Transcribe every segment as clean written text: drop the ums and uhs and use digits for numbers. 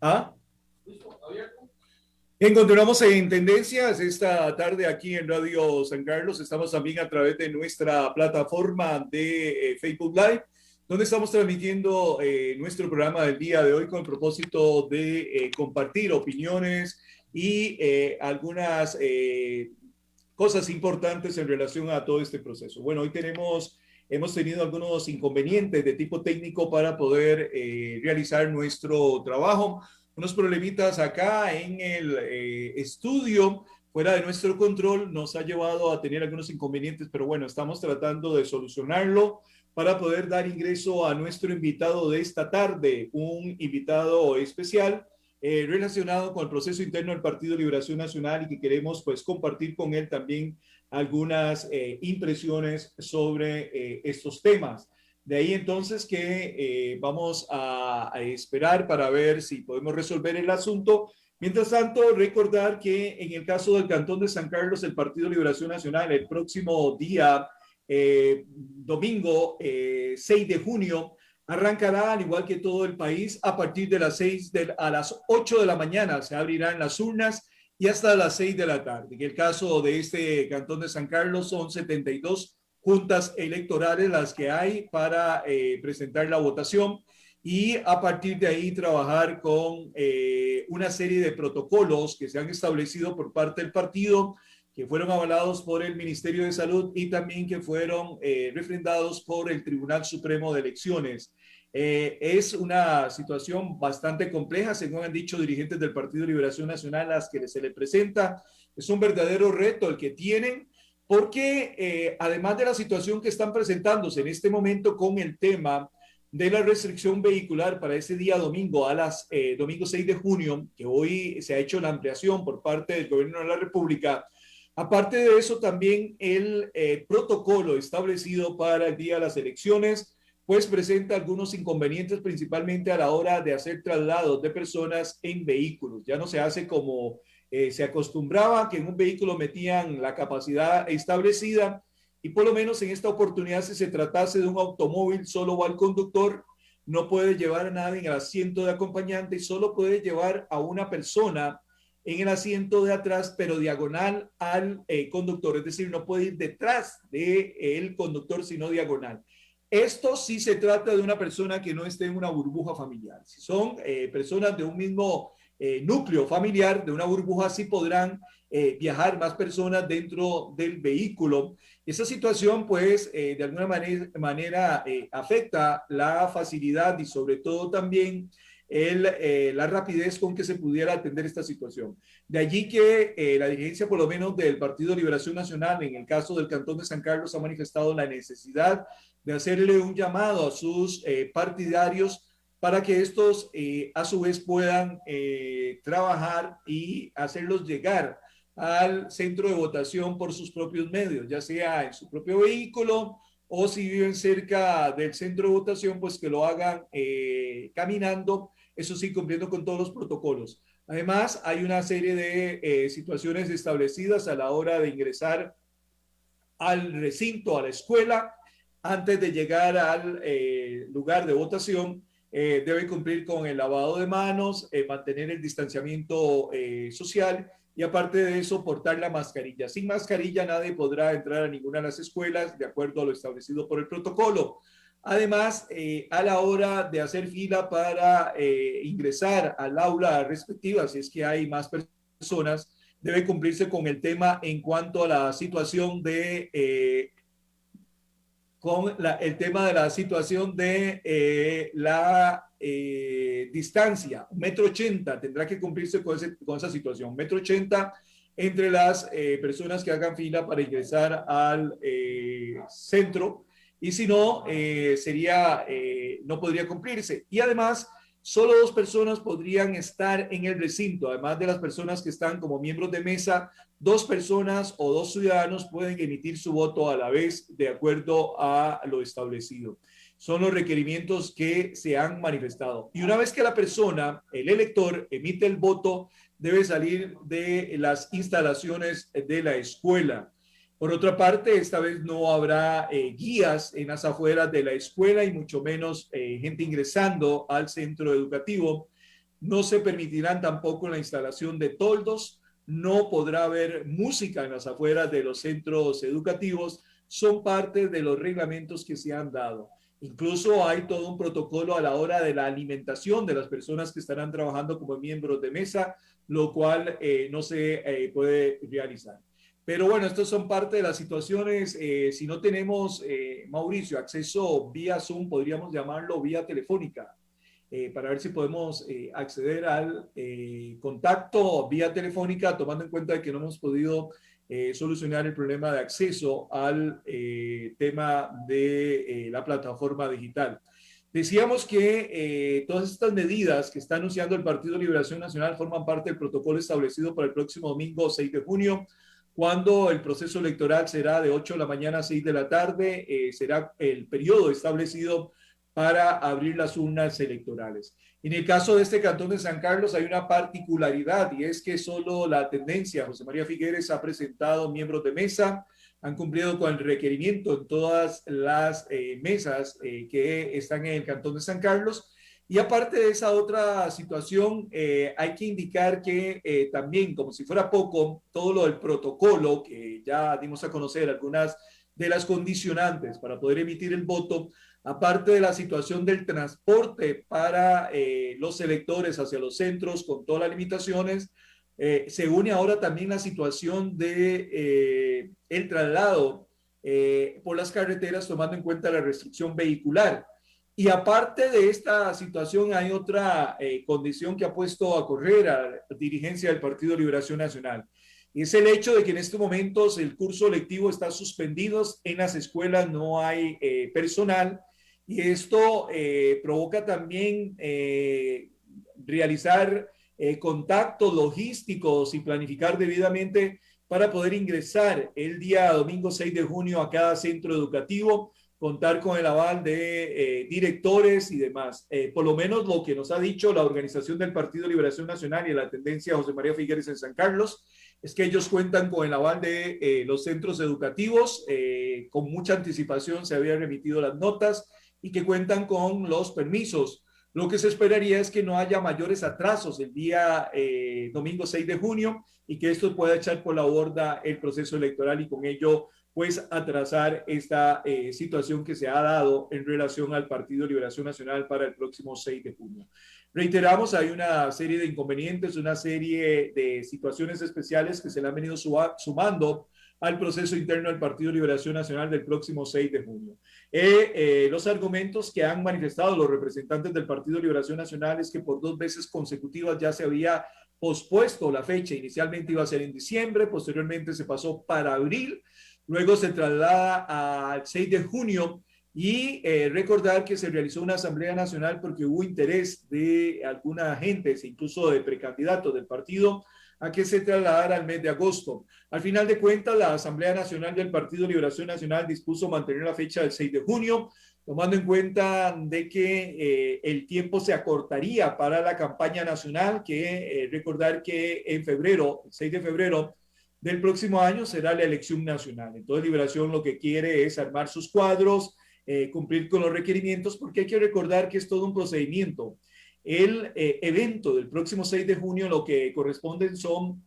¿Ah? Bien, continuamos en Tendencias esta tarde aquí en Radio San Carlos. Estamos también a través de nuestra plataforma de Facebook Live, donde estamos transmitiendo nuestro programa del día de hoy con el propósito de compartir opiniones y algunas cosas importantes en relación a todo este proceso. Bueno, hoy hemos tenido algunos inconvenientes de tipo técnico para poder realizar nuestro trabajo, unos problemitas acá en el estudio fuera de nuestro control nos ha llevado a tener algunos inconvenientes, pero bueno, estamos tratando de solucionarlo para poder dar ingreso a nuestro invitado de esta tarde, un invitado especial relacionado con el proceso interno del Partido Liberación Nacional y que queremos pues compartir con él también algunas impresiones sobre estos temas. De ahí entonces que vamos a esperar para ver si podemos resolver el asunto. Mientras tanto, recordar que en el caso del Cantón de San Carlos, el Partido Liberación Nacional, el próximo día, domingo 6 de junio, arrancará, al igual que todo el país, a partir de a las 8 de la mañana. Se abrirán las urnas y hasta las 6 de la tarde. En el caso de este Cantón de San Carlos, son 72 juntas electorales las que hay para presentar la votación y a partir de ahí trabajar con una serie de protocolos que se han establecido por parte del partido, que fueron avalados por el Ministerio de Salud y también que fueron refrendados por el Tribunal Supremo de Elecciones. Es una situación bastante compleja, según han dicho dirigentes del Partido Liberación Nacional, a las que se le presenta. Es un verdadero reto el que tienen, porque además de la situación que están presentándose en este momento con el tema de la restricción vehicular para ese día domingo, domingo 6 de junio, que hoy se ha hecho la ampliación por parte del gobierno de la República. Aparte de eso, también el protocolo establecido para el día de las elecciones, pues presenta algunos inconvenientes, principalmente a la hora de hacer traslados de personas en vehículos. Ya no se hace como se acostumbraba, que en un vehículo metían la capacidad establecida, y por lo menos en esta oportunidad, si se tratase de un automóvil, solo va el conductor, no puede llevar a nadie en el asiento de acompañante y solo puede llevar a una persona en el asiento de atrás, pero diagonal al conductor, es decir, no puede ir detrás del conductor, sino diagonal. Esto sí se trata de una persona que no esté en una burbuja familiar. Si son personas de un mismo núcleo familiar, de una burbuja, sí podrán viajar más personas dentro del vehículo. Esa situación, pues, de alguna manera afecta la facilidad y sobre todo también la rapidez con que se pudiera atender esta situación. De allí que la dirigencia, por lo menos del Partido Liberación Nacional, en el caso del Cantón de San Carlos, ha manifestado la necesidad de hacerle un llamado a sus partidarios para que estos a su vez puedan trabajar y hacerlos llegar al centro de votación por sus propios medios, ya sea en su propio vehículo o si viven cerca del centro de votación, pues que lo hagan caminando, eso sí, cumpliendo con todos los protocolos. Además, hay una serie de situaciones establecidas a la hora de ingresar al recinto, a la escuela, antes de llegar al lugar de votación. Debe cumplir con el lavado de manos, mantener el distanciamiento social y aparte de eso, portar la mascarilla. Sin mascarilla nadie podrá entrar a ninguna de las escuelas de acuerdo a lo establecido por el protocolo. Además, a la hora de hacer fila para ingresar al aula respectiva, si es que hay más personas, debe cumplirse con el tema en cuanto a la situación de el tema de la situación de la distancia, 1,80 m, tendrá que cumplirse con esa situación, 1,80 m entre las personas que hagan fila para ingresar al centro, y si no, no podría cumplirse. Y además, solo 2 personas podrían estar en el recinto, además de las personas que están como miembros de mesa. 2 personas o 2 ciudadanos pueden emitir su voto a la vez de acuerdo a lo establecido. Son los requerimientos que se han manifestado. Y una vez que la persona, el elector, emite el voto, debe salir de las instalaciones de la escuela. Por otra parte, esta vez no habrá guías en las afueras de la escuela y mucho menos gente ingresando al centro educativo. No se permitirán tampoco la instalación de toldos, no podrá haber música en las afueras de los centros educativos, son parte de los reglamentos que se han dado. Incluso hay todo un protocolo a la hora de la alimentación de las personas que estarán trabajando como miembros de mesa, lo cual no se puede realizar. Pero bueno, estas son parte de las situaciones. Si no tenemos, Mauricio, acceso vía Zoom, podríamos llamarlo vía telefónica, para ver si podemos acceder al contacto vía telefónica, tomando en cuenta de que no hemos podido solucionar el problema de acceso al tema de la plataforma digital. Decíamos que todas estas medidas que está anunciando el Partido de Liberación Nacional forman parte del protocolo establecido para el próximo domingo 6 de junio, cuando el proceso electoral será de 8 de la mañana a 6 de la tarde, será el periodo establecido para abrir las urnas electorales. En el caso de este cantón de San Carlos hay una particularidad y es que solo la tendencia José María Figueres ha presentado miembros de mesa, han cumplido con el requerimiento en todas las mesas que están en el cantón de San Carlos. Y aparte de esa otra situación, hay que indicar que también, como si fuera poco, todo lo del protocolo, que ya dimos a conocer algunas de las condicionantes para poder emitir el voto, aparte de la situación del transporte para los electores hacia los centros con todas las limitaciones, se une ahora también la situación de el traslado por las carreteras, tomando en cuenta la restricción vehicular. Y aparte de esta situación, hay otra condición que ha puesto a correr a la dirigencia del Partido de Liberación Nacional. Y es el hecho de que en estos momentos el curso lectivo está suspendido, en las escuelas no hay personal, y esto provoca también realizar contactos logísticos y planificar debidamente para poder ingresar el día domingo 6 de junio a cada centro educativo, contar con el aval de directores y demás. Por lo menos lo que nos ha dicho la organización del Partido de Liberación Nacional y la tendencia José María Figueres en San Carlos es que ellos cuentan con el aval de los centros educativos, con mucha anticipación se habían remitido las notas y que cuentan con los permisos. Lo que se esperaría es que no haya mayores atrasos el día domingo 6 de junio y que esto pueda echar por la borda el proceso electoral y con ello pues atrasar esta situación que se ha dado en relación al Partido de Liberación Nacional para el próximo 6 de junio. Reiteramos, hay una serie de inconvenientes, una serie de situaciones especiales que se le han venido sumando al proceso interno del Partido de Liberación Nacional del próximo 6 de junio. Los argumentos que han manifestado los representantes del Partido de Liberación Nacional es que por 2 veces consecutivas ya se había pospuesto la fecha. Inicialmente iba a ser en diciembre, posteriormente se pasó para abril, luego se traslada al 6 de junio y recordar que se realizó una asamblea nacional porque hubo interés de alguna agentes, incluso de precandidatos del partido, a que se trasladara al mes de agosto. Al final de cuentas, la Asamblea Nacional del Partido de Liberación Nacional dispuso mantener la fecha del 6 de junio, tomando en cuenta de que el tiempo se acortaría para la campaña nacional, que recordar que en febrero, el 6 de febrero del próximo año será la elección nacional. Entonces, Liberación lo que quiere es armar sus cuadros, cumplir con los requerimientos, porque hay que recordar que es todo un procedimiento. El evento del próximo 6 de junio lo que corresponden son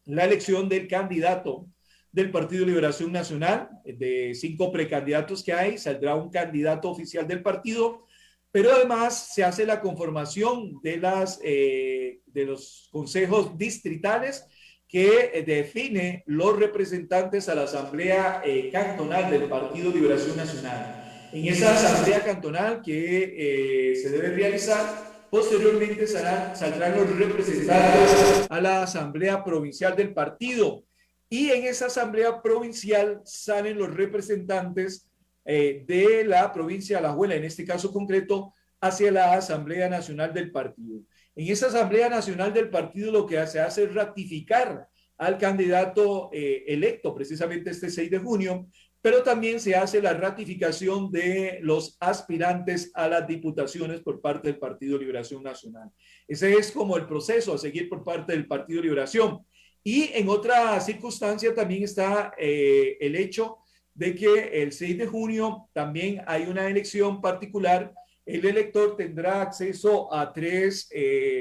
la elección del candidato del Partido de Liberación Nacional. De 5 precandidatos que hay, saldrá un candidato oficial del partido, pero además se hace la conformación de los consejos distritales que define los representantes a la Asamblea Cantonal del Partido de Liberación Nacional. En esa Asamblea Cantonal que se debe realizar, posteriormente saldrán los representantes a la Asamblea Provincial del partido y en esa Asamblea Provincial salen los representantes de la provincia de Alajuela, en este caso concreto, hacia la Asamblea Nacional del partido. En esa Asamblea Nacional del partido lo que se hace es ratificar al candidato electo precisamente este 6 de junio, pero también se hace la ratificación de los aspirantes a las diputaciones por parte del Partido de Liberación Nacional. Ese es como el proceso a seguir por parte del Partido de Liberación. Y en otra circunstancia también está el hecho de que el 6 de junio también hay una elección particular el elector tendrá acceso a tres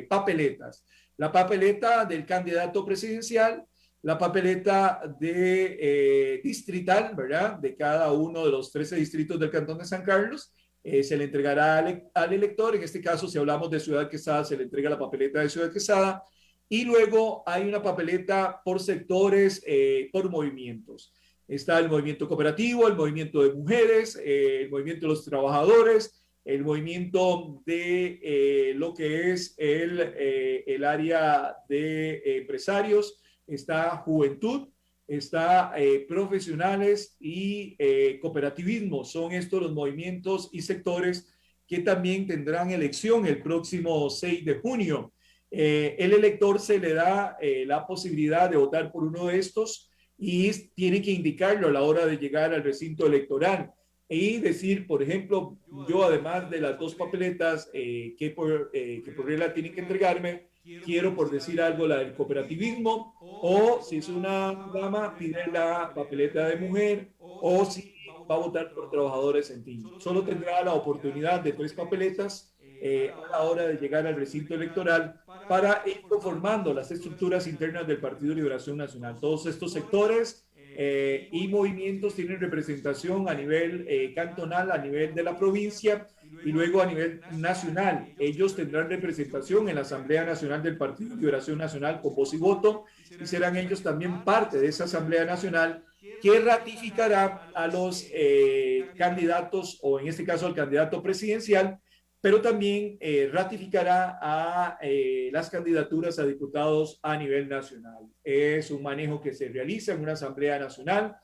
papeletas. La papeleta del candidato presidencial, la papeleta de distrital, ¿verdad? De cada uno de los 13 distritos del Cantón de San Carlos. Se le entregará al elector. En este caso, si hablamos de Ciudad Quesada, se le entrega la papeleta de Ciudad Quesada. Y luego hay una papeleta por sectores, por movimientos. Está el movimiento cooperativo, el movimiento de mujeres, el movimiento de los trabajadores, el movimiento de lo que es el área de empresarios, está juventud, está profesionales y cooperativismo. Son estos los movimientos y sectores que también tendrán elección el próximo 6 de junio. El elector se le da la posibilidad de votar por uno de estos y tiene que indicarlo a la hora de llegar al recinto electoral y decir, por ejemplo, yo además de las dos papeletas que por regla tienen que entregarme, quiero por decir algo la del cooperativismo, o si es una dama, pide la papeleta de mujer, o si va a votar por trabajadores en fin. Solo tendrá la oportunidad de tres papeletas a la hora de llegar al recinto electoral para ir conformando las estructuras internas del Partido de Liberación Nacional. Todos estos sectores y movimientos tienen representación a nivel cantonal, a nivel de la provincia y luego a nivel nacional. Ellos tendrán representación en la Asamblea Nacional del Partido de Liberación Nacional con voz y voto y serán ellos también parte de esa Asamblea Nacional que ratificará a los candidatos, o en este caso al candidato presidencial, pero también ratificará a las candidaturas a diputados a nivel nacional. Es un manejo que se realiza en una Asamblea Nacional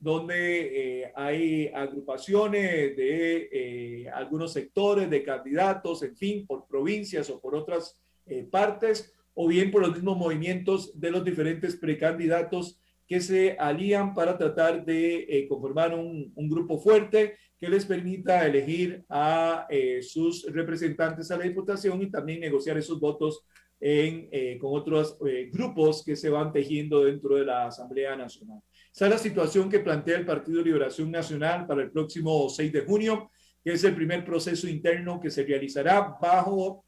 donde hay agrupaciones de algunos sectores de candidatos, en fin, por provincias o por otras partes, o bien por los mismos movimientos de los diferentes precandidatos que se alían para tratar de conformar un grupo fuerte que les permita elegir a sus representantes a la Diputación y también negociar esos votos con otros grupos que se van tejiendo dentro de la Asamblea Nacional. Esa es la situación que plantea el Partido de Liberación Nacional para el próximo 6 de junio, que es el primer proceso interno que se realizará bajo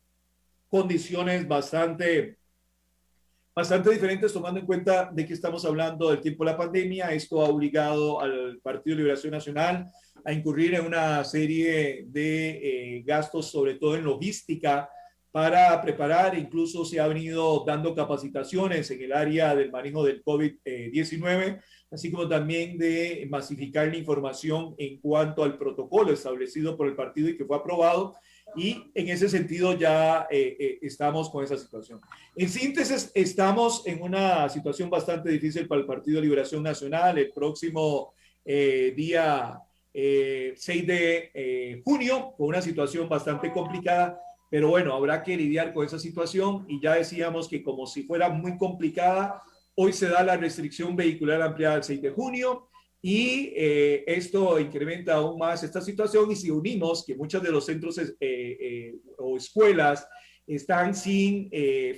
condiciones bastante diferentes, tomando en cuenta de que estamos hablando del tiempo de la pandemia. Esto ha obligado al Partido de Liberación Nacional a incurrir en una serie de gastos, sobre todo en logística, para preparar. Incluso se ha venido dando capacitaciones en el área del manejo del COVID-19, así como también de masificar la información en cuanto al protocolo establecido por el partido y que fue aprobado. Y en ese sentido ya estamos con esa situación. En síntesis, estamos en una situación bastante difícil para el Partido de Liberación Nacional. El próximo día 6 de junio, con una situación bastante complicada, pero bueno, habrá que lidiar con esa situación y ya decíamos que como si fuera muy complicada, hoy se da la restricción vehicular ampliada al 6 de junio y esto incrementa aún más esta situación y si unimos que muchos de los centros o escuelas están sin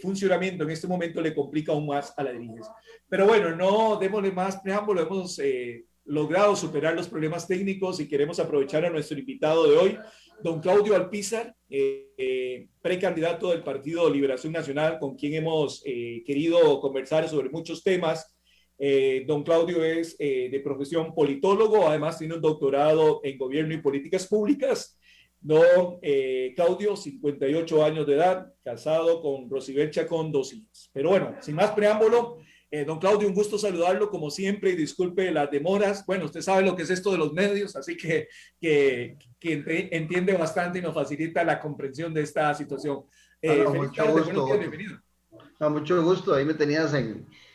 funcionamiento en este momento, le complica aún más a la dirigencia. Pero bueno, no démosle más preámbulo, hemos logrado superar los problemas técnicos y queremos aprovechar a nuestro invitado de hoy, don Claudio Alpizar, precandidato del Partido de Liberación Nacional, con quien hemos querido conversar sobre muchos temas. Don Claudio es de profesión politólogo, además tiene un doctorado en gobierno y políticas públicas. Don Claudio, 58 años de edad, casado con Rosibel Chacón, 2 hijos. Pero bueno, sin más preámbulo, don Claudio, un gusto saludarlo como siempre y disculpe las demoras. Bueno, usted sabe lo que es esto de los medios, así que entiende bastante y nos facilita la comprensión de esta situación. No, mucho gusto. Días, bienvenido. No, mucho gusto. Ahí me tenías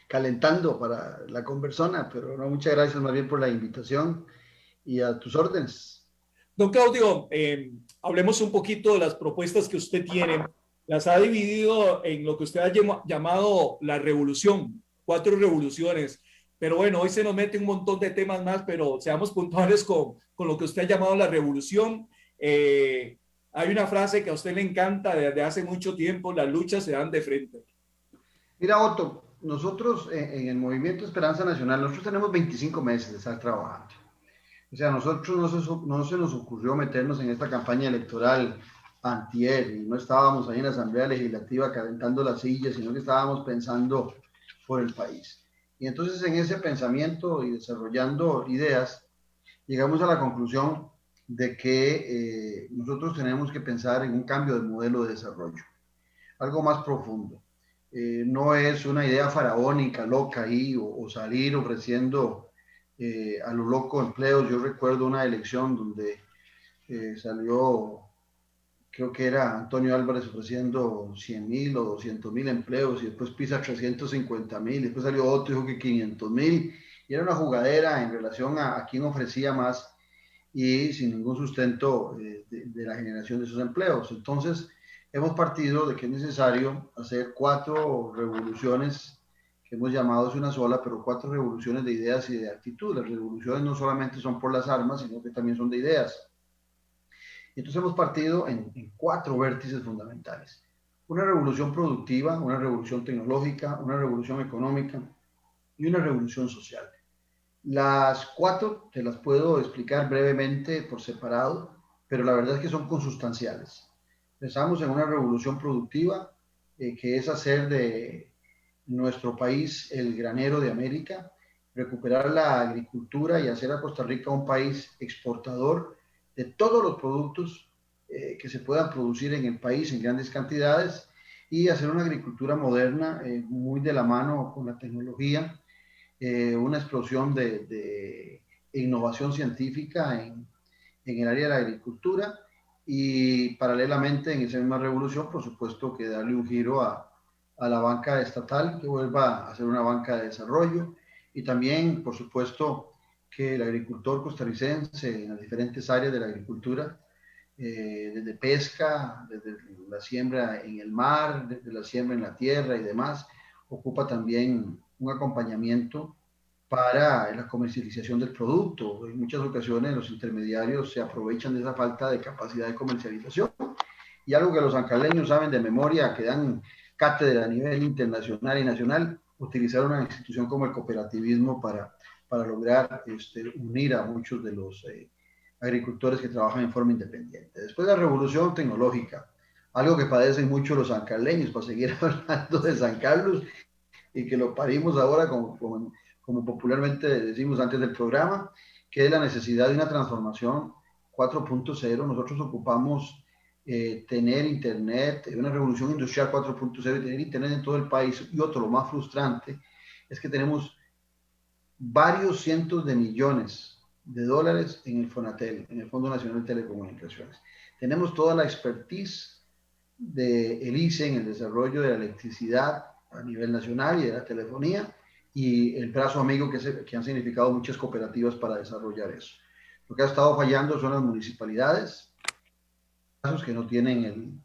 calentando para la conversona, pero no, muchas gracias más bien por la invitación y a tus órdenes. Don Claudio, hablemos un poquito de las propuestas que usted tiene. Las ha dividido en lo que usted ha llamado la revolución, 4 revoluciones. Pero bueno, hoy se nos mete un montón de temas más, pero seamos puntuales con lo que usted ha llamado la revolución. Hay una frase que a usted le encanta desde hace mucho tiempo: las luchas se dan de frente. Mira, Otto, nosotros en el Movimiento Esperanza Nacional, nosotros tenemos 25 meses de estar trabajando. O sea, a nosotros no se nos ocurrió meternos en esta campaña electoral antier, y no estábamos ahí en la Asamblea Legislativa calentando las sillas, sino que estábamos pensando por el país. Y entonces en ese pensamiento y desarrollando ideas, llegamos a la conclusión de que nosotros tenemos que pensar en un cambio de modelo de desarrollo, algo más profundo. No es una idea faraónica, loca ahí, o salir ofreciendo a lo loco empleos. Yo recuerdo una elección donde salió, creo que era Antonio Álvarez ofreciendo 100.000 o 200.000 empleos, y después Pisa 350.000, después salió otro y dijo que 500.000, y era una jugadera en relación a quién ofrecía más, y sin ningún sustento de la generación de esos empleos. Entonces, hemos partido de que es necesario hacer 4 revoluciones, que hemos llamado es una sola, pero 4 revoluciones de ideas y de actitud. Las revoluciones no solamente son por las armas, sino que también son de ideas. Entonces hemos partido en 4 vértices fundamentales. Una revolución productiva, una revolución tecnológica, una revolución económica y una revolución social. Las 4 te las puedo explicar brevemente por separado, pero la verdad es que son consustanciales. Pensamos en una revolución productiva, que es hacer de nuestro país el granero de América, recuperar la agricultura y hacer a Costa Rica un país exportador de todos los productos que se puedan producir en el país en grandes cantidades, y hacer una agricultura moderna, muy de la mano con la tecnología, una explosión de innovación científica en el área de la agricultura, y paralelamente en esa misma revolución, por supuesto, que darle un giro a la banca estatal, que vuelva a ser una banca de desarrollo, y también, por supuesto, que el agricultor costarricense en las diferentes áreas de la agricultura, desde pesca, desde la siembra en el mar, desde la siembra en la tierra y demás, ocupa también un acompañamiento para la comercialización del producto. En muchas ocasiones los intermediarios se aprovechan de esa falta de capacidad de comercialización. Y algo que los ancaleños saben de memoria, que dan cátedra a nivel internacional y nacional, utilizar una institución como el cooperativismo para lograr unir a muchos de los agricultores que trabajan en forma independiente. Después de la revolución tecnológica, algo que padecen mucho los sancaleños, para seguir hablando de San Carlos, y que lo parimos ahora como popularmente decimos antes del programa, que es la necesidad de una transformación 4.0. Nosotros ocupamos tener internet, una revolución industrial 4.0, y tener internet en todo el país. Y otro, lo más frustrante, es que tenemos varios cientos de millones de dólares en el Fonatel, en el Fondo Nacional de Telecomunicaciones. Tenemos toda la expertise del ICE en el desarrollo de la electricidad a nivel nacional y de la telefonía, y el brazo amigo que han significado muchas cooperativas para desarrollar eso. Lo que ha estado fallando son las municipalidades, casos que no tienen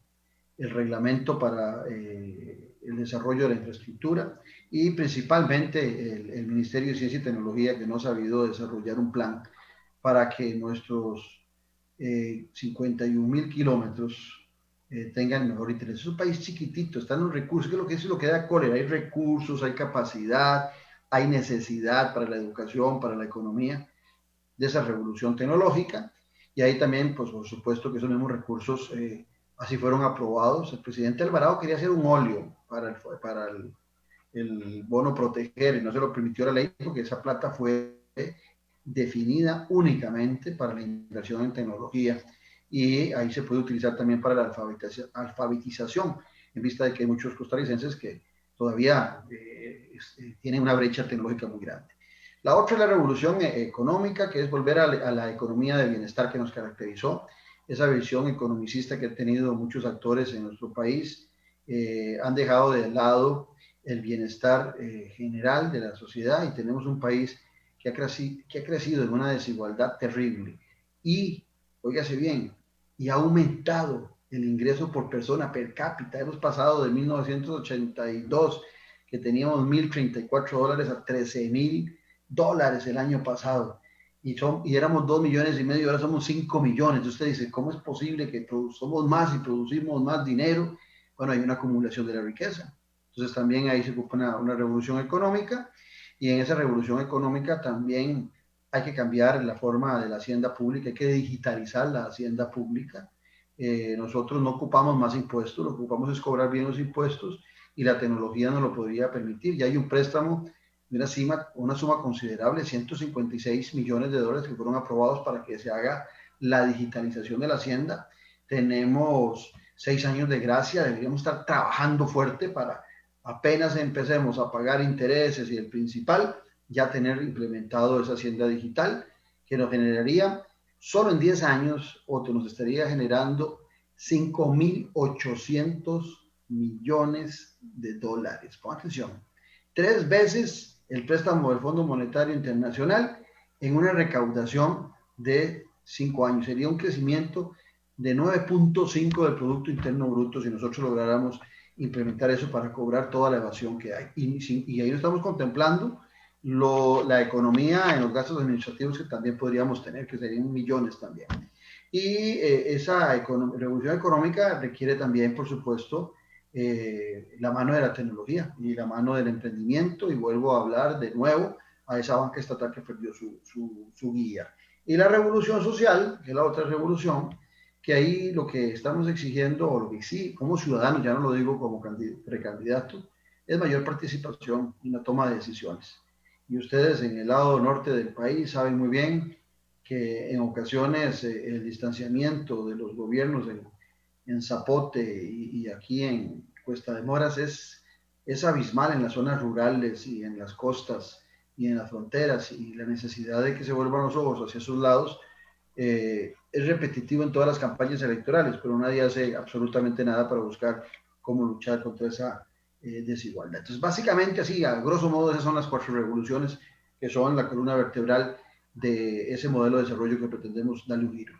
el reglamento para el desarrollo de la infraestructura, y principalmente el Ministerio de Ciencia y Tecnología, que no ha sabido desarrollar un plan para que nuestros 51.000 kilómetros tengan mejor interés. Es un país chiquitito, están los recursos, que es lo que da cólera. Hay recursos, hay capacidad, hay necesidad para la educación, para la economía, de esa revolución tecnológica, y ahí también, pues por supuesto que esos mismos recursos así fueron aprobados. El presidente Alvarado quería hacer un óleo para el bono proteger, y no se lo permitió la ley, porque esa plata fue definida únicamente para la inversión en tecnología, y ahí se puede utilizar también para la alfabetización, en vista de que hay muchos costarricenses que todavía tienen una brecha tecnológica muy grande. La otra es la revolución económica, que es volver a la economía de bienestar que nos caracterizó, esa visión economicista que han tenido muchos actores en nuestro país. Han dejado de lado el bienestar general de la sociedad, y tenemos un país que ha crecido en una desigualdad terrible, y, óigase bien, y ha aumentado el ingreso por persona per cápita. Hemos pasado de 1982, que teníamos $1.034, a $13.000 el año pasado, y éramos 2,5 millones, ahora somos 5 millones. Entonces usted dice, ¿cómo es posible que somos más y producimos más dinero? Bueno, hay una acumulación de la riqueza. Entonces también ahí se ocupa una revolución económica, y en esa revolución económica también hay que cambiar la forma de la hacienda pública, hay que digitalizar la hacienda pública. Nosotros no ocupamos más impuestos, lo que ocupamos es cobrar bien los impuestos y la tecnología nos lo podría permitir. Ya hay un préstamo de una suma considerable, 156 millones de dólares que fueron aprobados para que se haga la digitalización de la hacienda. Tenemos 6 años de gracia, deberíamos estar trabajando fuerte para apenas empecemos a pagar intereses y el principal, ya tener implementado esa hacienda digital que nos generaría solo en 10 años o nos estaría generando 5.800 millones de dólares. Pon atención, 3 veces el préstamo del Fondo Monetario Internacional en una recaudación de 5 años. Sería un crecimiento de 9.5 del Producto Interno Bruto si nosotros lográramos implementar eso para cobrar toda la evasión que hay. Y ahí no estamos contemplando la economía en los gastos administrativos que también podríamos tener, que serían millones también. Y esa revolución económica requiere también, por supuesto, la mano de la tecnología y la mano del emprendimiento, y vuelvo a hablar de nuevo a esa banca estatal que perdió su guía. Y la revolución social, que es la otra revolución, que ahí lo que estamos exigiendo, o lo que sí, como ciudadanos, ya no lo digo como precandidato, es mayor participación en la toma de decisiones. Y ustedes en el lado norte del país saben muy bien que en ocasiones el distanciamiento de los gobiernos en Zapote y aquí en Cuesta de Moras es abismal en las zonas rurales y en las costas y en las fronteras, y la necesidad de que se vuelvan los ojos hacia sus lados es repetitivo en todas las campañas electorales, pero nadie hace absolutamente nada para buscar cómo luchar contra esa desigualdad. Entonces, básicamente así, a grosso modo, esas son las 4 revoluciones que son la columna vertebral de ese modelo de desarrollo que pretendemos darle un giro.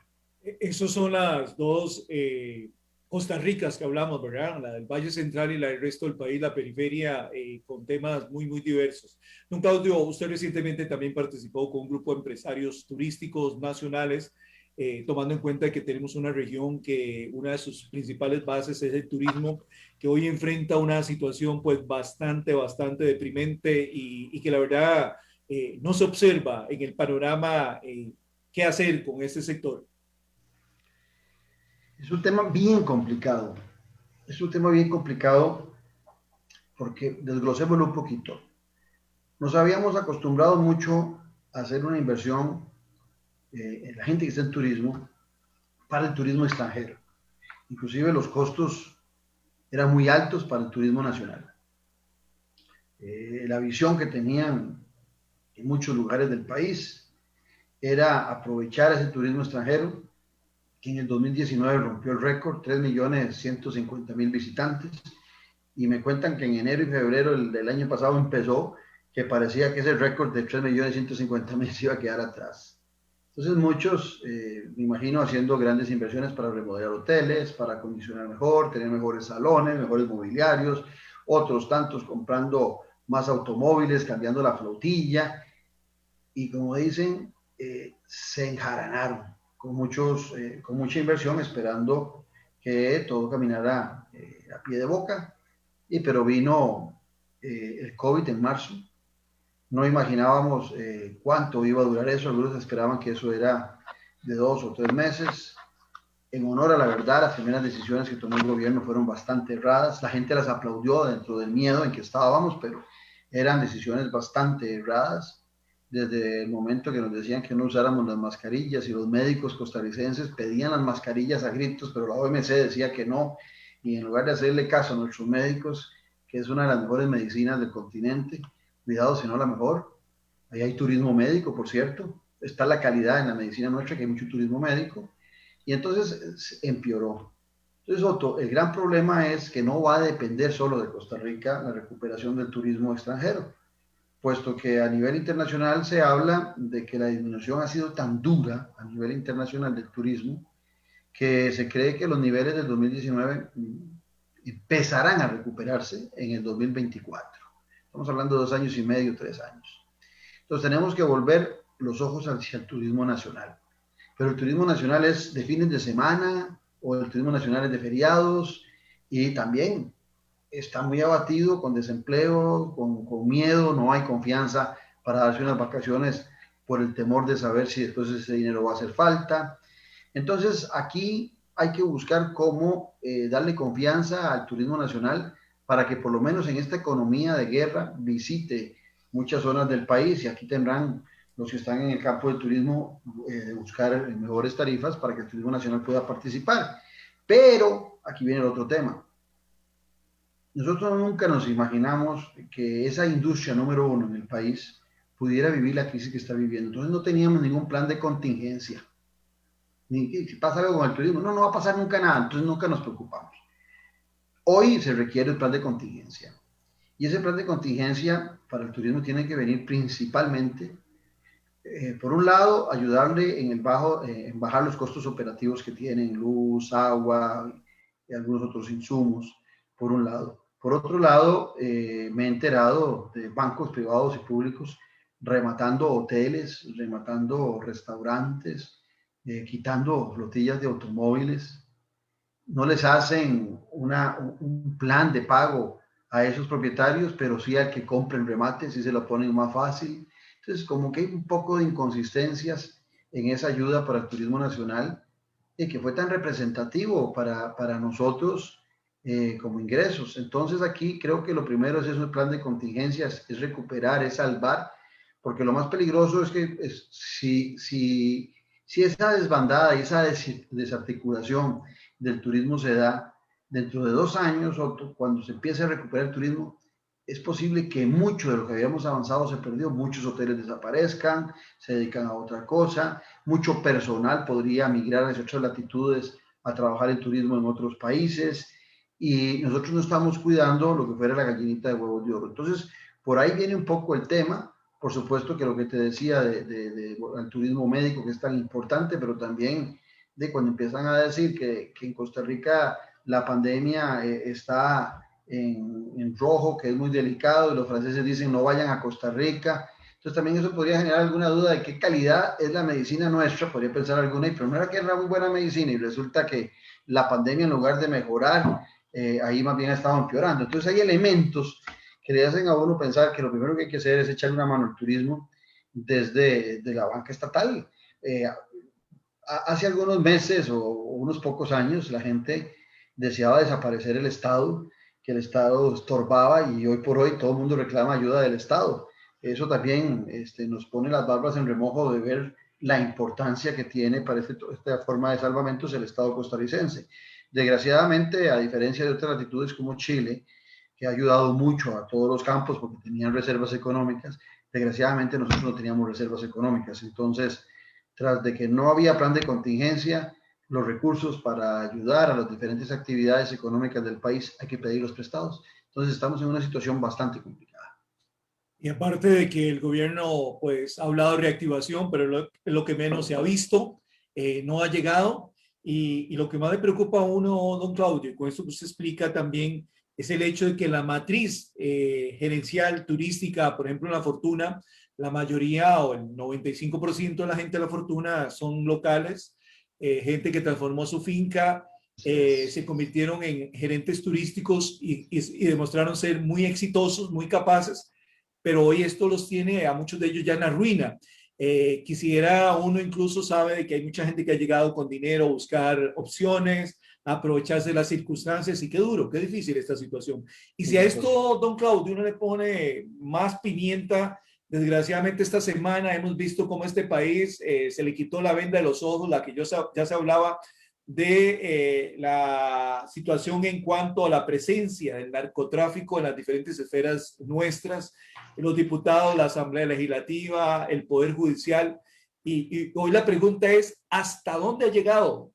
Esas son las dos Costa Ricas que hablamos, ¿verdad? La del Valle Central y la del resto del país, la periferia, con temas muy, muy diversos. Don Claudio, usted recientemente también participó con un grupo de empresarios turísticos nacionales, tomando en cuenta que tenemos una región que una de sus principales bases es el turismo, que hoy enfrenta una situación pues bastante, bastante deprimente y que la verdad no se observa en el panorama qué hacer con este sector. Es un tema bien complicado. Es un tema bien complicado porque desglosémoslo un poquito. Nos habíamos acostumbrado mucho a hacer una inversión en la gente que está en turismo para el turismo extranjero. Inclusive los costos eran muy altos para el turismo nacional. La visión que tenían en muchos lugares del país era aprovechar ese turismo extranjero, que en el 2019 rompió el récord, 3.150.000 visitantes, y me cuentan que en enero y febrero del año pasado empezó, que parecía que ese récord de 3.150.000 se iba a quedar atrás. Entonces muchos, me imagino, haciendo grandes inversiones para remodelar hoteles, para acondicionar mejor, tener mejores salones, mejores mobiliarios, otros tantos comprando más automóviles, cambiando la flotilla, y como dicen, se enjaranaron con mucha inversión, esperando que todo caminara a pie de boca, pero vino el COVID en marzo. No imaginábamos cuánto iba a durar eso, algunos esperaban que eso era de 2 o 3 meses. En honor a la verdad, las primeras decisiones que tomó el gobierno fueron bastante erradas, la gente las aplaudió dentro del miedo en que estábamos, pero eran decisiones bastante erradas. Desde el momento que nos decían que no usáramos las mascarillas, y los médicos costarricenses pedían las mascarillas a gritos, pero la OMC decía que no, y en lugar de hacerle caso a nuestros médicos, que es una de las mejores medicinas del continente, cuidado si no la mejor, ahí hay turismo médico, por cierto, está la calidad en la medicina nuestra, que hay mucho turismo médico, y entonces empeoró. Entonces, Otto, el gran problema es que no va a depender solo de Costa Rica la recuperación del turismo extranjero, puesto que a nivel internacional se habla de que la disminución ha sido tan dura a nivel internacional del turismo que se cree que los niveles del 2019 empezarán a recuperarse en el 2024. Estamos hablando de 2 años y medio, 3 años. Entonces tenemos que volver los ojos hacia el turismo nacional. Pero el turismo nacional es de fines de semana, o el turismo nacional es de feriados, y también está muy abatido, con desempleo, con miedo, no hay confianza para darse unas vacaciones por el temor de saber si después ese dinero va a hacer falta. Entonces, aquí hay que buscar cómo darle confianza al turismo nacional para que por lo menos en esta economía de guerra visite muchas zonas del país, y aquí tendrán los que están en el campo del turismo de buscar mejores tarifas para que el turismo nacional pueda participar. Pero aquí viene el otro tema. Nosotros nunca nos imaginamos que esa industria número uno en el país pudiera vivir la crisis que está viviendo. Entonces no teníamos ningún plan de contingencia. Ni si pasa algo con el turismo, no va a pasar nunca nada, entonces nunca nos preocupamos. Hoy se requiere el plan de contingencia. Y ese plan de contingencia para el turismo tiene que venir principalmente, por un lado, ayudarle en bajar los costos operativos que tienen, luz, agua y algunos otros insumos, por un lado. Por otro lado, me he enterado de bancos privados y públicos rematando hoteles, rematando restaurantes, quitando flotillas de automóviles. No les hacen un plan de pago a esos propietarios, pero sí al que compre el remate, sí se lo ponen más fácil. Entonces, como que hay un poco de inconsistencias en esa ayuda para el turismo nacional, que fue tan representativo para nosotros como ingresos. Entonces, aquí creo que lo primero es eso, el plan de contingencias, es recuperar, es salvar, porque lo más peligroso es que si esa desbandada y esa desarticulación del turismo se da dentro de 2 años, o cuando se empiece a recuperar el turismo, es posible que mucho de lo que habíamos avanzado se perdió, muchos hoteles desaparezcan, se dedican a otra cosa, mucho personal podría migrar hacia otras latitudes a trabajar en turismo en otros países, y nosotros no estamos cuidando lo que fuera la gallinita de huevos de oro. Entonces, por ahí viene un poco el tema. Por supuesto que lo que te decía del turismo médico, que es tan importante, pero también de cuando empiezan a decir que en Costa Rica la pandemia está en rojo, que es muy delicado, y los franceses dicen no vayan a Costa Rica. Entonces también eso podría generar alguna duda de qué calidad es la medicina nuestra, podría pensar alguna, y primero que era muy buena medicina y resulta que la pandemia en lugar de mejorar, ahí más bien ha estado empeorando. Entonces hay elementos que le hacen a uno pensar que lo primero que hay que hacer es echarle una mano al turismo desde la banca estatal. Hace algunos meses o unos pocos años la gente deseaba desaparecer el Estado, que el Estado estorbaba, y hoy por hoy todo el mundo reclama ayuda del Estado. Eso también nos pone las barbas en remojo de ver la importancia que tiene para esta forma de salvamentos el Estado costarricense. Desgraciadamente, a diferencia de otras latitudes como Chile, que ha ayudado mucho a todos los campos porque tenían reservas económicas, desgraciadamente nosotros no teníamos reservas económicas. Entonces, tras de que no había plan de contingencia, los recursos para ayudar a las diferentes actividades económicas del país hay que pedirlos prestados. Entonces estamos en una situación bastante complicada. Y aparte de que el gobierno pues ha hablado de reactivación, pero es lo que menos se ha visto, no ha llegado. Y lo que más le preocupa a uno, don Claudio, y con esto que usted explica también, es el hecho de que la matriz gerencial turística, por ejemplo, en La Fortuna, la mayoría o el 95% de la gente de La Fortuna son locales, gente que transformó su finca, se convirtieron en gerentes turísticos y demostraron ser muy exitosos, muy capaces, pero hoy esto los tiene a muchos de ellos ya en la ruina. Quisiera, uno incluso sabe de que hay mucha gente que ha llegado con dinero a buscar opciones, a aprovecharse de las circunstancias, y qué duro, qué difícil esta situación. Y si a esto, don Claudio, uno le pone más pimienta, desgraciadamente esta semana hemos visto cómo este país se le quitó la venda de los ojos, la que ya se hablaba de la situación en cuanto a la presencia del narcotráfico en las diferentes esferas nuestras, los diputados, la Asamblea Legislativa, el Poder Judicial. Y hoy la pregunta es, ¿hasta dónde ha llegado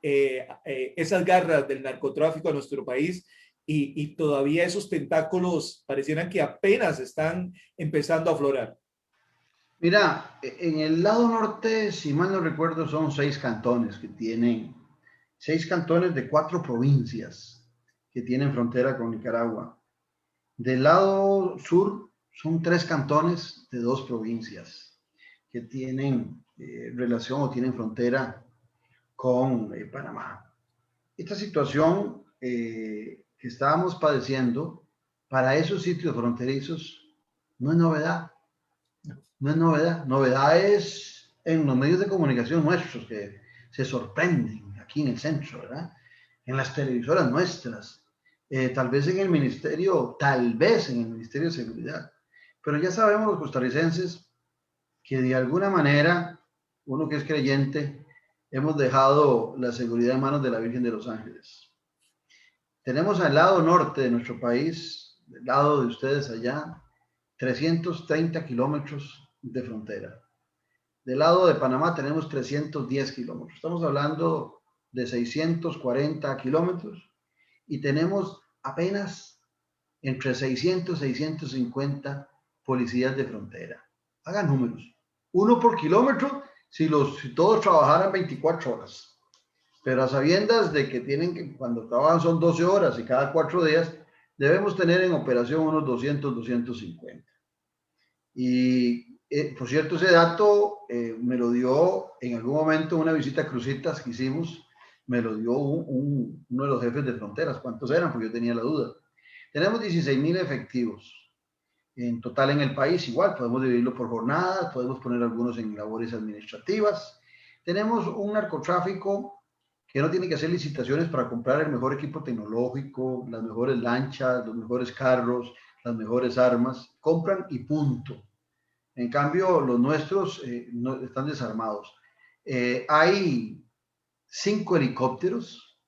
esas garras del narcotráfico a nuestro país? Y todavía esos tentáculos parecieran que apenas están empezando a aflorar. Mira, en el lado norte, si mal no recuerdo, son 6 cantones que tienen, 6 cantones de 4 provincias que tienen frontera con Nicaragua. Del lado sur son 3 cantones de 2 provincias que tienen relación o tienen frontera con Panamá. Esta situación que estábamos padeciendo para esos sitios fronterizos no es novedad. No es novedad. Novedad es en los medios de comunicación nuestros que se sorprenden aquí en el centro, ¿verdad? En las televisoras nuestras, tal vez en el ministerio, tal vez en el Ministerio de Seguridad. Pero ya sabemos los costarricenses que de alguna manera, uno que es creyente, hemos dejado la seguridad en manos de la Virgen de los Ángeles. Tenemos al lado norte de nuestro país, del lado de ustedes allá, 330 kilómetros de frontera. Del lado de Panamá tenemos 310 kilómetros. Estamos hablando de 640 kilómetros y tenemos apenas entre 600 y 650 policías de frontera. Hagan números. Uno por kilómetro si todos trabajaran 24 horas. Pero a sabiendas de que tienen que, cuando trabajan son 12 horas y cada 4 días, debemos tener en operación unos 200, 250. Y por cierto, ese dato me lo dio en algún momento una visita a Cruzitas que hicimos, me lo dio uno de los jefes de fronteras. ¿Cuántos eran? Porque yo tenía la duda. Tenemos 16,000 efectivos en total en el país. Igual podemos dividirlo por jornadas, podemos poner algunos en labores administrativas. Tenemos un narcotráfico que no tiene que hacer licitaciones para comprar el mejor equipo tecnológico, las mejores lanchas, los mejores carros, las mejores armas. Compran y punto. En cambio, los nuestros no, están desarmados. Hay 5 helicópteros,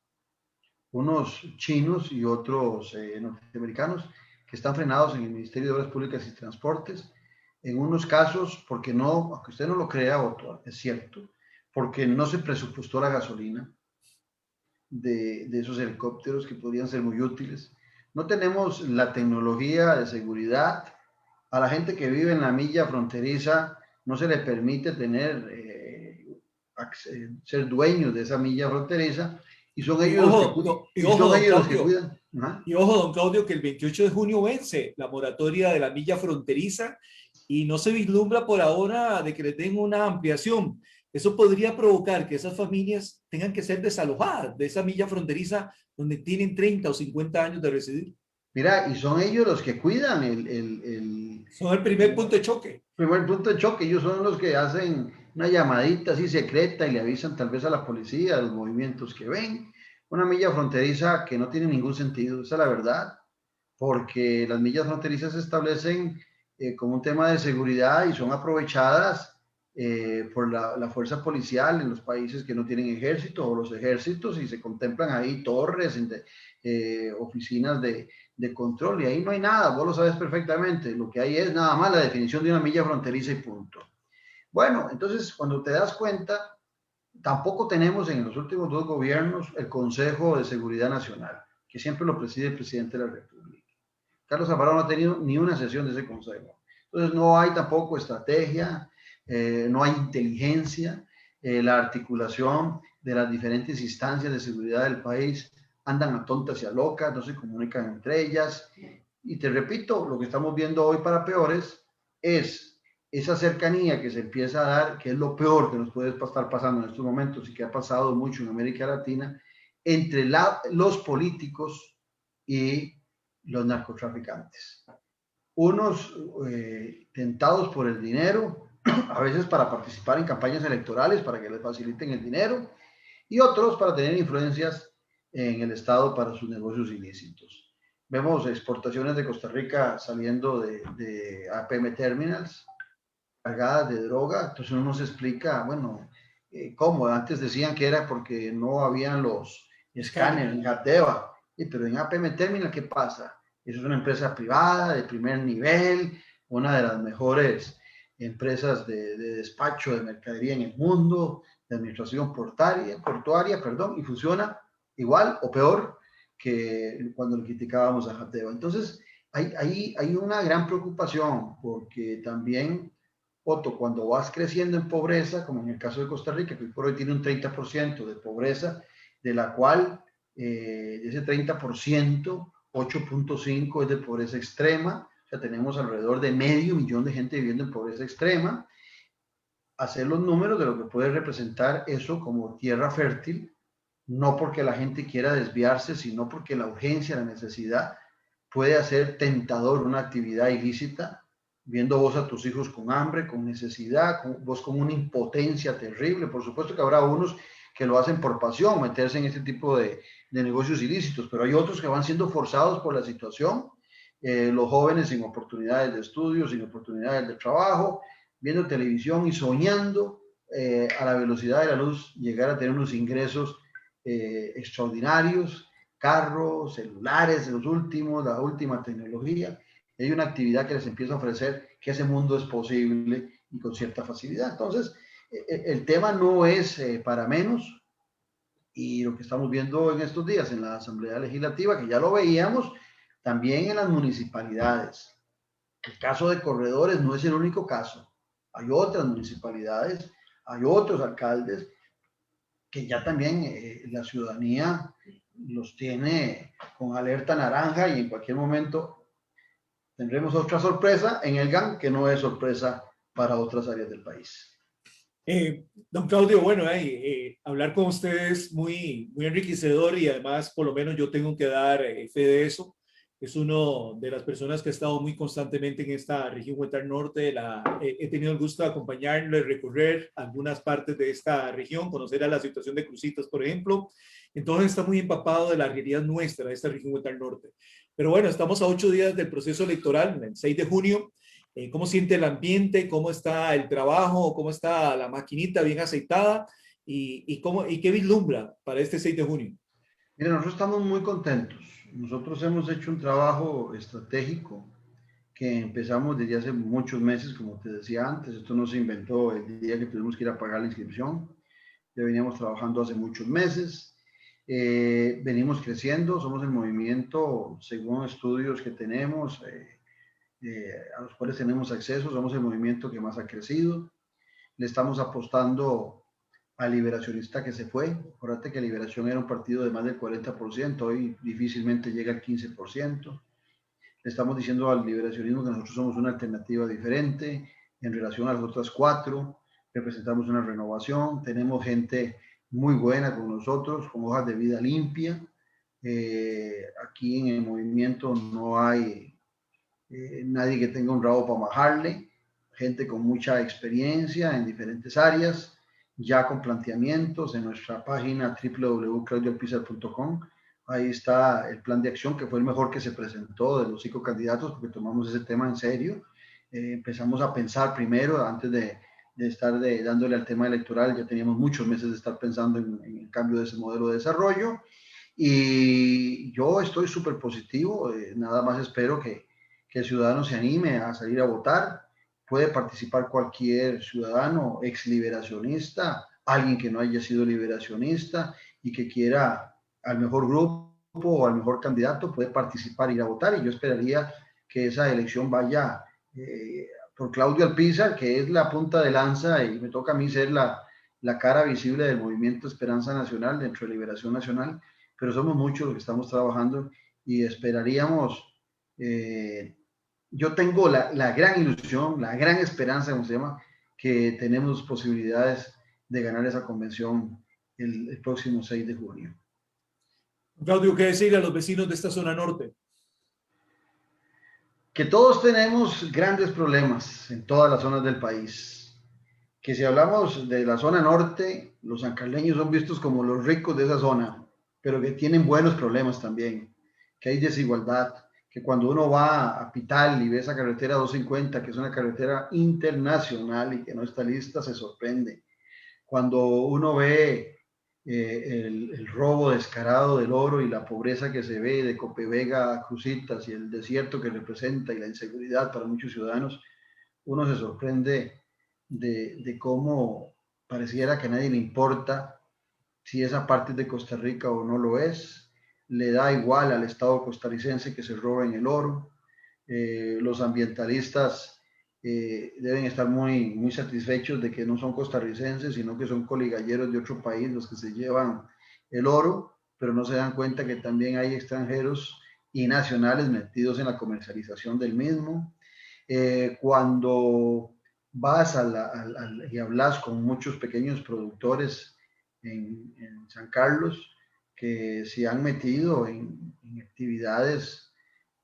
unos chinos y otros norteamericanos, que están frenados en el Ministerio de Obras Públicas y Transportes. En unos casos, porque no, aunque usted no lo crea, Otto, es cierto, porque no se presupuestó la gasolina de esos helicópteros que podrían ser muy útiles. No tenemos la tecnología de seguridad. A la gente que vive en la milla fronteriza no se le permite tener, ser dueños de esa milla fronteriza y son ellos los que, Y ojo, don Claudio, cuidan. Ajá. y ojo, don Claudio, que el 28 de junio vence la moratoria de la milla fronteriza y no se vislumbra por ahora de que le den una ampliación. Eso podría provocar que esas familias tengan que ser desalojadas de esa milla fronteriza donde tienen 30 o 50 años de residir. Mira, y son ellos los que cuidan Son el primer punto de choque. primer punto de choque. Ellos son los que hacen una llamadita así secreta y le avisan tal vez a la policía de los movimientos que ven. Una milla fronteriza que no tiene ningún sentido, esa es la verdad, porque las millas fronterizas se establecen como un tema de seguridad y son aprovechadas por la fuerza policial en los países que no tienen ejército o los ejércitos, y se contemplan ahí torres, oficinas de control, y ahí no hay nada, vos lo sabes perfectamente. Lo que hay es nada más la definición de una milla fronteriza y punto. Bueno, entonces cuando te das cuenta, tampoco tenemos en los últimos 2 gobiernos el Consejo de Seguridad Nacional, que siempre lo preside el presidente de la República. Carlos Alvarado no ha tenido ni una sesión de ese consejo. Entonces no hay tampoco estrategia, no hay inteligencia, la articulación de las diferentes instancias de seguridad del país andan a tontas y a locas, no se comunican entre ellas. Y te repito, lo que estamos viendo hoy para peores es esa cercanía que se empieza a dar, que es lo peor que nos puede estar pasando en estos momentos y que ha pasado mucho en América Latina, entre los políticos y los narcotraficantes. Unos tentados por el dinero, a veces para participar en campañas electorales, para que les faciliten el dinero, y otros para tener influencias en el Estado para sus negocios ilícitos. Vemos exportaciones de Costa Rica saliendo de APM Terminals, cargadas de droga. Entonces uno nos explica, bueno, cómo antes decían que era porque no habían los escáneres en Jateva, pero en APM Terminal, ¿qué pasa? Eso es una empresa privada de primer nivel, una de las mejores empresas de despacho de mercadería en el mundo, de administración portuaria, y funciona igual o peor que cuando le criticábamos a Jateva. Entonces, hay una gran preocupación porque también, Otto, cuando vas creciendo en pobreza, como en el caso de Costa Rica, que hoy por hoy tiene un 30% de pobreza, de la cual de ese 30%, 8.5 es de pobreza extrema, o sea, tenemos alrededor de 500,000 de gente viviendo en pobreza extrema. Hacer los números de lo que puede representar eso como tierra fértil, no porque la gente quiera desviarse, sino porque la urgencia, la necesidad puede hacer tentador una actividad ilícita viendo vos a tus hijos con hambre, con necesidad, vos con una impotencia terrible. Por supuesto que habrá unos que lo hacen por pasión, meterse en este tipo de negocios ilícitos, pero hay otros que van siendo forzados por la situación, los jóvenes sin oportunidades de estudio, sin oportunidades de trabajo, viendo televisión y soñando a la velocidad de la luz llegar a tener unos ingresos extraordinarios, carros, celulares, los últimos, la última tecnología. Hay una actividad que les empieza a ofrecer que ese mundo es posible y con cierta facilidad. Entonces, el tema no es para menos, y lo que estamos viendo en estos días en la Asamblea Legislativa, que ya lo veíamos, también en las municipalidades. El caso de Corredores no es el único caso. Hay otras municipalidades, hay otros alcaldes que ya también la ciudadanía los tiene con alerta naranja y en cualquier momento tendremos otra sorpresa en el GAN que no es sorpresa para otras áreas del país. Don Claudio, bueno, hablar con usted es muy enriquecedor y además por lo menos yo tengo que dar fe de eso. Es uno de las personas que ha estado muy constantemente en esta región Huetar Norte. He tenido el gusto de acompañarle, recorrer algunas partes de esta región, conocer a la situación de Cruzitas, por ejemplo. Entonces está muy empapado de la realidad nuestra de esta región Huetar Norte. Pero bueno, estamos a 8 días del proceso electoral, el 6 de junio. ¿Cómo siente el ambiente? ¿Cómo está el trabajo? ¿Cómo está la maquinita bien aceitada? ¿Y qué vislumbra para este 6 de junio? Mire, nosotros estamos muy contentos. Nosotros hemos hecho un trabajo estratégico que empezamos desde hace muchos meses, como te decía antes. Esto no se inventó el día que tuvimos que ir a pagar la inscripción. Ya veníamos trabajando hace muchos meses. Venimos creciendo, somos el movimiento, según estudios que tenemos, a los cuales tenemos acceso, somos el movimiento que más ha crecido. Le estamos apostando al liberacionista que se fue. Acuérdate que Liberación era un partido de más del 40%, hoy difícilmente llega al 15%. Le estamos diciendo al liberacionismo que nosotros somos una alternativa diferente en relación a las otras cuatro. Representamos una renovación, tenemos gente muy buena con nosotros, con hojas de vida limpia. Aquí en el movimiento no hay nadie que tenga un rabo para majarle, gente con mucha experiencia en diferentes áreas, ya con planteamientos en nuestra página www.claudialpizar.com. Ahí está el plan de acción, que fue el mejor que se presentó de los 5 candidatos, porque tomamos ese tema en serio. Empezamos a pensar primero, antes de estar dándole al tema electoral, ya teníamos muchos meses de estar pensando en el cambio de ese modelo de desarrollo. Y yo estoy súper positivo, nada más espero que el ciudadano se anime a salir a votar. Puede participar cualquier ciudadano, ex liberacionista, alguien que no haya sido liberacionista y que quiera al mejor grupo o al mejor candidato, puede participar y ir a votar. Y yo esperaría que esa elección vaya por Claudio Alpizar, que es la punta de lanza, y me toca a mí ser la cara visible del movimiento Esperanza Nacional dentro de Liberación Nacional, pero somos muchos los que estamos trabajando y esperaríamos, yo tengo la gran ilusión, la gran esperanza, como se llama, que tenemos posibilidades de ganar esa convención el próximo 6 de junio. Claudio, ¿qué decir a los vecinos de esta zona norte? Que todos tenemos grandes problemas en todas las zonas del país. Que si hablamos de la zona norte, los sancarleños son vistos como los ricos de esa zona, pero que tienen buenos problemas también, que hay desigualdad, que cuando uno va a Pital y ve esa carretera 250, que es una carretera internacional y que no está lista, se sorprende. Cuando uno ve el robo descarado del oro y la pobreza que se ve de Copevega a Cruzitas y el desierto que representa y la inseguridad para muchos ciudadanos, uno se sorprende de cómo pareciera que a nadie le importa si esa parte es de Costa Rica o no lo es. Le da igual al Estado costarricense que se roben el oro. Los ambientalistas deben estar muy satisfechos de que no son costarricenses, sino que son coligalleros de otro país los que se llevan el oro, pero no se dan cuenta que también hay extranjeros y nacionales metidos en la comercialización del mismo. Cuando vas y hablas con muchos pequeños productores en San Carlos que se han metido en actividades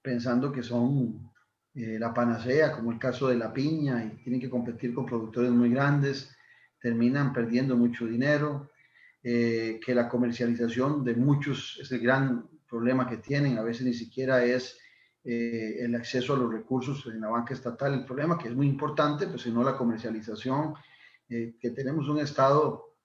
pensando que son la panacea, como el caso de la piña, y tienen que competir con productores muy grandes, terminan perdiendo mucho dinero, que la comercialización de muchos es el gran problema que tienen, a veces ni siquiera es el acceso a los recursos en la banca estatal, el problema que es muy importante, pues sino la comercialización, que tenemos un Estado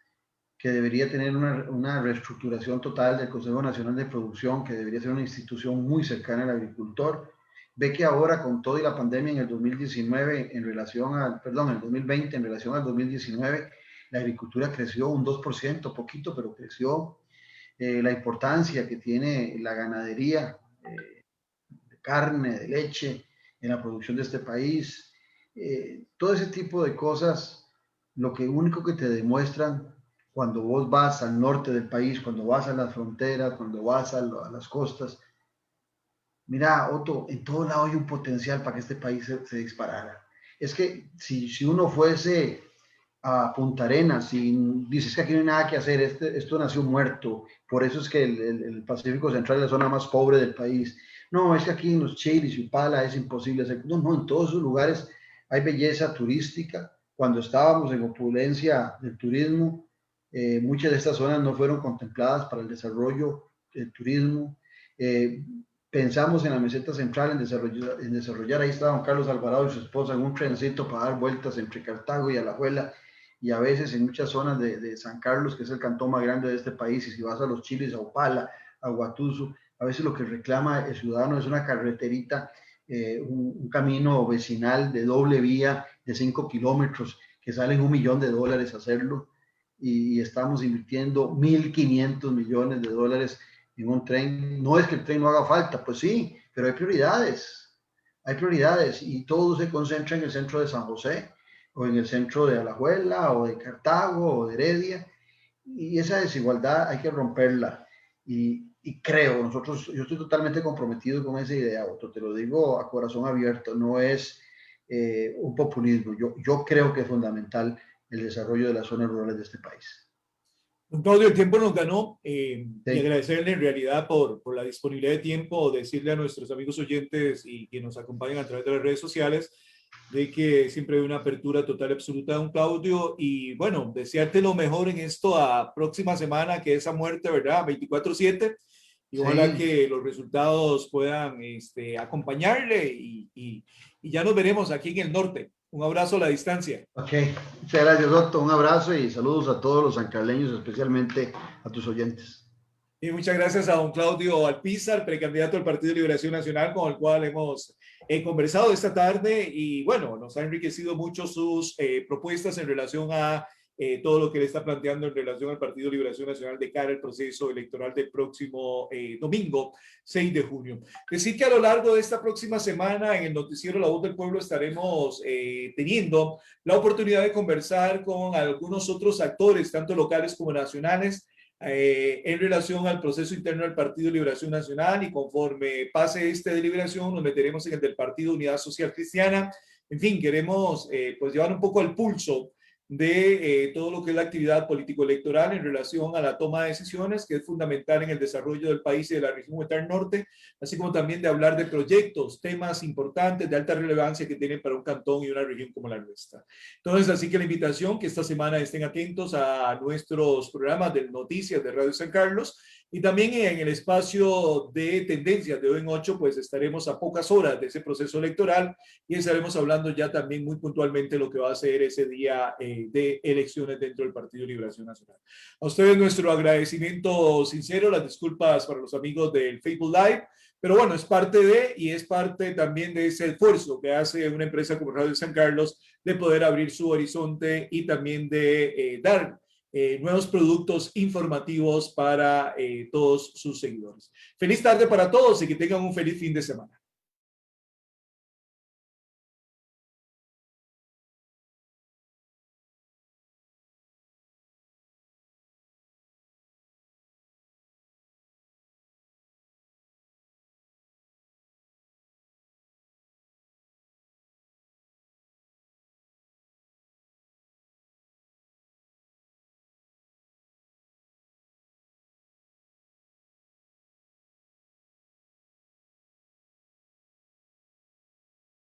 que debería tener una reestructuración total del Consejo Nacional de Producción, que debería ser una institución muy cercana al agricultor. Ve que ahora con todo y la pandemia en el 2019 en relación al, perdón, en el 2020 en relación al 2019, la agricultura creció un 2%, poquito, pero creció. La importancia que tiene la ganadería, de carne, de leche, en la producción de este país, todo ese tipo de cosas, lo que único que te demuestran cuando vos vas al norte del país, cuando vas a las fronteras, cuando vas a las costas, mira, Otto, en todo lado hay un potencial para que este país se disparara. Es que si uno fuese a Punta Arenas y dices que aquí no hay nada que hacer, esto nació muerto, por eso es que el Pacífico Central es la zona más pobre del país. No, es que aquí en los Chilis y Upala es imposible hacer. No, no, en todos esos lugares hay belleza turística. Cuando estábamos en opulencia del turismo, muchas de estas zonas no fueron contempladas para el desarrollo del turismo. Eh, Pensamos en la meseta central, en desarrollar, ahí estaba don Carlos Alvarado y su esposa en un trencito para dar vueltas entre Cartago y Alajuela, y a veces en muchas zonas de San Carlos, que es el cantón más grande de este país, y si vas a los Chiles, a Opala, a Guatuso, a veces lo que reclama el ciudadano es una carreterita, un camino vecinal de doble vía de 5 kilómetros, que salen $1.000.000 hacerlo, y estamos invirtiendo 1.500 millones de dólares en un tren. No es que el tren no haga falta, pues sí, pero hay prioridades y todo se concentra en el centro de San José o en el centro de Alajuela o de Cartago o de Heredia, y esa desigualdad hay que romperla, y creo, yo estoy totalmente comprometido con esa idea, Otto, te lo digo a corazón abierto, no es un populismo, yo creo que es fundamental el desarrollo de las zonas rurales de este país. Don Claudio, el tiempo nos ganó y Sí. agradecerle en realidad por la disponibilidad de tiempo, decirle a nuestros amigos oyentes y que nos acompañan a través de las redes sociales de que siempre hay una apertura total absoluta, don Claudio, y bueno, desearte lo mejor en esto a próxima semana, que esa muerte, ¿verdad? 24/7, y ojalá Sí, que los resultados puedan acompañarle y ya nos veremos aquí en el norte. Un abrazo a la distancia. ok. Muchas gracias, Otto. Un abrazo y saludos a todos los sancarleños, especialmente a tus oyentes. Y muchas gracias a don Claudio Alpizar, precandidato del Partido de Liberación Nacional, con el cual hemos conversado esta tarde. Y bueno, nos ha enriquecido mucho sus propuestas en relación a todo lo que le está planteando en relación al Partido de Liberación Nacional de cara al proceso electoral del próximo domingo, 6 de junio. Decir que a lo largo de esta próxima semana en el noticiero La Voz del Pueblo estaremos teniendo la oportunidad de conversar con algunos otros actores, tanto locales como nacionales, en relación al proceso interno del Partido de Liberación Nacional, y conforme pase esta deliberación nos meteremos en el del Partido Unidad Social Cristiana. En fin, queremos pues llevar un poco al pulso de todo lo que es la actividad político-electoral en relación a la toma de decisiones, que es fundamental en el desarrollo del país y de la región Huetar Norte, así como también de hablar de proyectos, temas importantes de alta relevancia que tienen para un cantón y una región como la nuestra. Entonces, así que la invitación que esta semana estén atentos a nuestros programas de noticias de Radio San Carlos, y también en el espacio de tendencias de hoy en 8, pues estaremos a pocas horas de ese proceso electoral y estaremos hablando ya también muy puntualmente lo que va a ser ese día de elecciones dentro del Partido de Liberación Nacional. A ustedes nuestro agradecimiento sincero, las disculpas para los amigos del Facebook Live, pero bueno, es parte de, y es parte también de ese esfuerzo que hace una empresa como Radio San Carlos de poder abrir su horizonte y también de dar nuevos productos informativos para todos sus seguidores. Feliz tarde para todos y que tengan un feliz fin de semana.